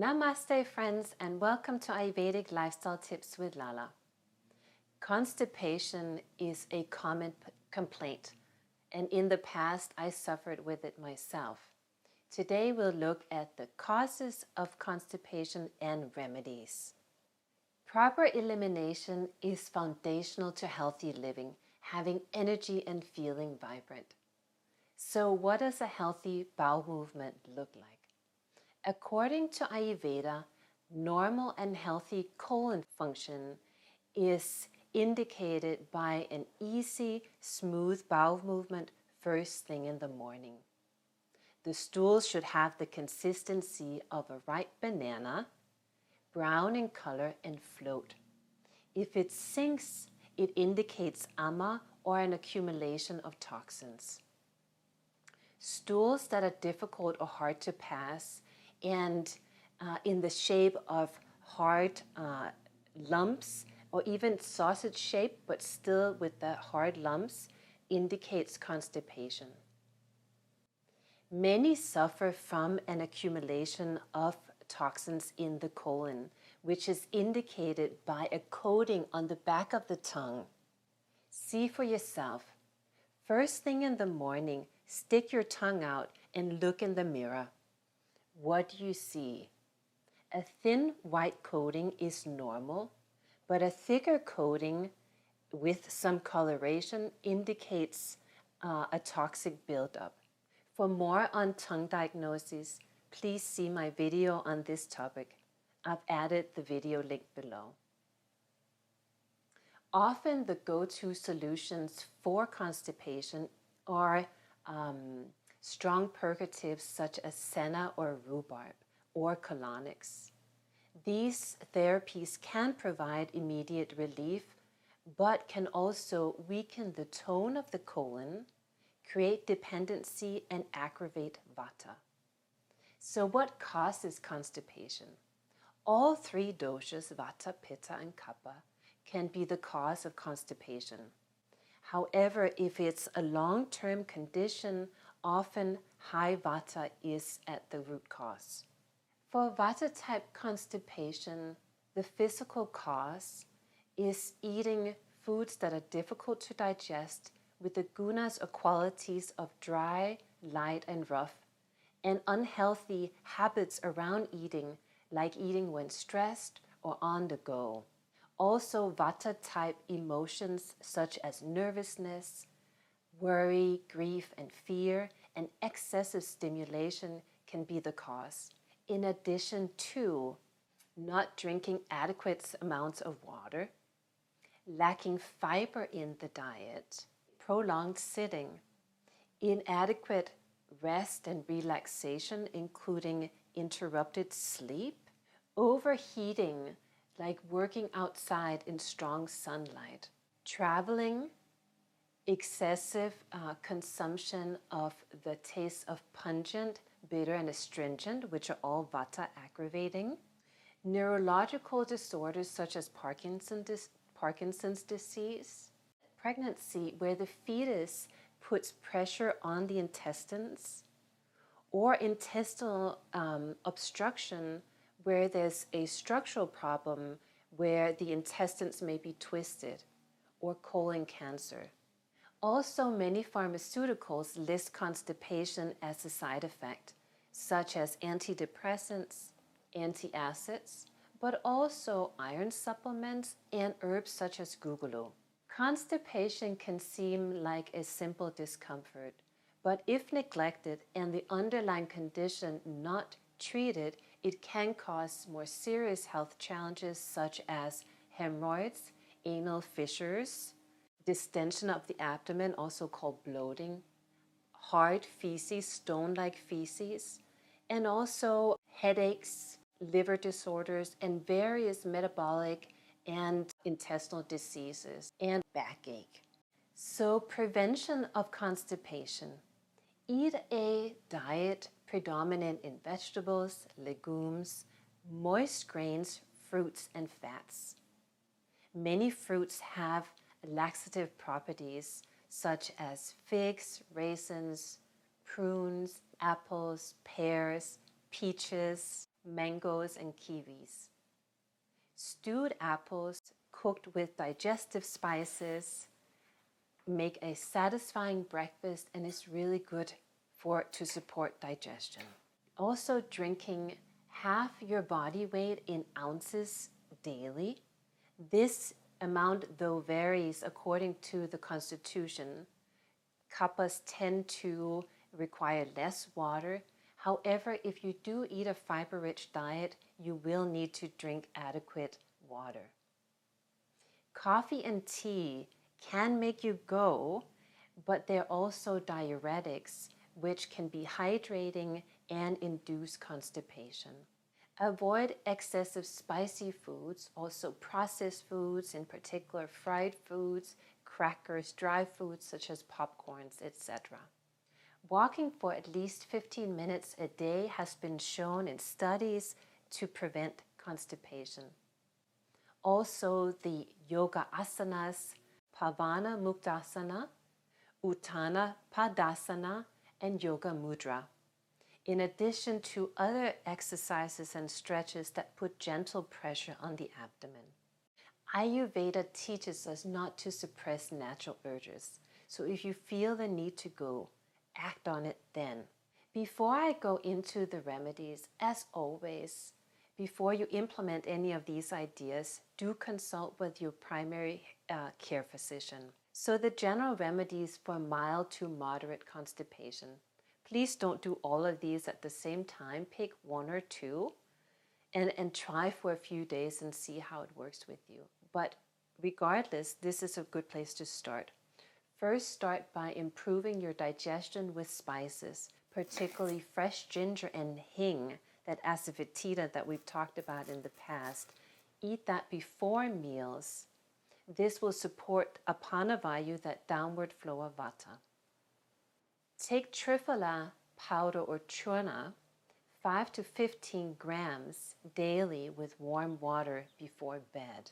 Namaste friends, and welcome to Ayurvedic Lifestyle Tips with Lala. Constipation is a common complaint, and in the past I suffered with it myself. Today we'll look at the causes of constipation and remedies. Proper elimination is foundational to healthy living, having energy and feeling vibrant. So what does a healthy bowel movement look like? According to Ayurveda, normal and healthy colon function is indicated by an easy, smooth bowel movement first thing in the morning. The stool should have the consistency of a ripe banana, brown in color and float. If it sinks, it indicates ama or an accumulation of toxins. Stools that are difficult or hard to pass and in the shape of hard lumps or even sausage shape but still with the hard lumps indicates constipation. Many suffer from an accumulation of toxins in the colon, which is indicated by a coating on the back of the tongue. See for yourself. First thing in the morning, stick your tongue out and look in the mirror. What do you see? A thin white coating is normal, but a thicker coating with some coloration indicates a toxic buildup. For more on tongue diagnosis, please see my video on this topic. I've added the video link below. Often the go-to solutions for constipation are strong purgatives such as senna or rhubarb or colonics. These therapies can provide immediate relief, but can also weaken the tone of the colon, create dependency, and aggravate vata. So what causes constipation? All three doshas, vata, pitta, and kapha, can be the cause of constipation. However, if it's a long-term condition, often high vata is at the root cause. For vata-type constipation, the physical cause is eating foods that are difficult to digest with the gunas or qualities of dry, light, and rough, and unhealthy habits around eating, like eating when stressed or on the go. Also, vata-type emotions such as nervousness, worry, grief, and fear, and excessive stimulation can be the cause, in addition to not drinking adequate amounts of water, lacking fiber in the diet, prolonged sitting, inadequate rest and relaxation, including interrupted sleep, overheating, like working outside in strong sunlight, traveling, excessive consumption of the taste of pungent, bitter, and astringent, which are all vata aggravating, neurological disorders such as Parkinson's disease, pregnancy where the fetus puts pressure on the intestines, or intestinal obstruction where there's a structural problem where the intestines may be twisted, or colon cancer. Also, many pharmaceuticals list constipation as a side effect, such as antidepressants, antacids, but also iron supplements and herbs such as gugolo. Constipation can seem like a simple discomfort, but if neglected and the underlying condition not treated, it can cause more serious health challenges such as hemorrhoids, anal fissures, distension of the abdomen, also called bloating, hard feces, stone-like feces, and also headaches, liver disorders, and various metabolic and intestinal diseases, and backache. So prevention of constipation. Eat a diet predominant in vegetables, legumes, moist grains, fruits, and fats. Many fruits have laxative properties such as figs, raisins, prunes, apples, pears, peaches, mangoes, and kiwis. Stewed apples cooked with digestive spices make a satisfying breakfast and is really good to support digestion. Also, drinking half your body weight in ounces daily. This amount, though, varies according to the constitution. Kappas tend to require less water. However, if you do eat a fiber-rich diet, you will need to drink adequate water. Coffee and tea can make you go, but they're also diuretics, which can be hydrating and induce constipation. Avoid excessive spicy foods, also processed foods, in particular fried foods, crackers, dry foods such as popcorns, etc. Walking for at least 15 minutes a day has been shown in studies to prevent constipation. Also, the yoga asanas, Pavana Muktasana, Uttana Padasana, and Yoga Mudra, in addition to other exercises and stretches that put gentle pressure on the abdomen. Ayurveda teaches us not to suppress natural urges, so if you feel the need to go, act on it then. Before I go into the remedies, as always, before you implement any of these ideas, do consult with your primary care physician. So the general remedies for mild to moderate constipation. Please don't do all of these at the same time. Pick one or two and try for a few days and see how it works with you. But regardless, this is a good place to start. First, start by improving your digestion with spices, particularly fresh ginger and hing, that asafoetida that we've talked about in the past. Eat that before meals. This will support apanavayu, that downward flow of vata. Take Triphala powder or churna, 5 to 15 grams daily with warm water before bed.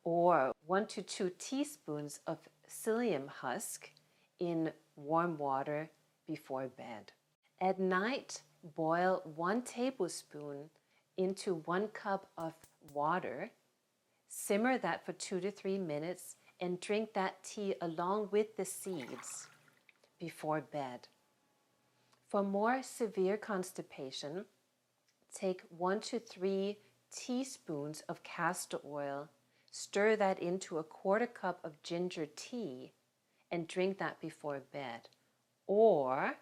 Or 1 to 2 teaspoons of psyllium husk in warm water before bed. At night, boil 1 tablespoon into 1 cup of water. Simmer that for 2 to 3 minutes and drink that tea along with the seeds before bed. For more severe constipation, take 1 to 3 teaspoons of castor oil, stir that into a 1/4 cup of ginger tea, and drink that before bed. Or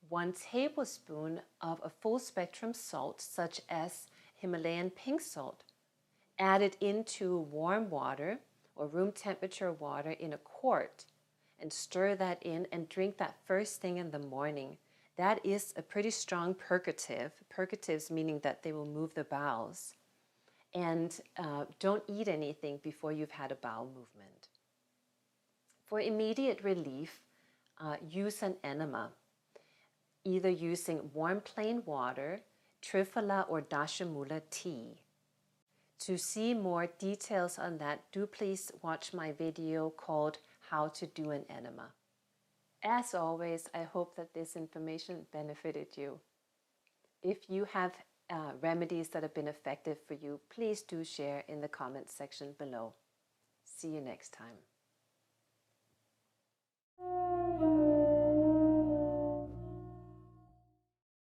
1 tablespoon of a full spectrum salt, such as Himalayan pink salt. Add it into warm water or room temperature water in a quart and stir that in and drink that first thing in the morning. That is a pretty strong purgative. Purgatives meaning that they will move the bowels. And don't eat anything before you've had a bowel movement. For immediate relief, use an enema, either using warm plain water, Triphala or Dashamula tea. To see more details on that, do please watch my video called How to Do an Enema. As always, I hope that this information benefited you. If you have remedies that have been effective for you, please do share in the comments section below. See you next time.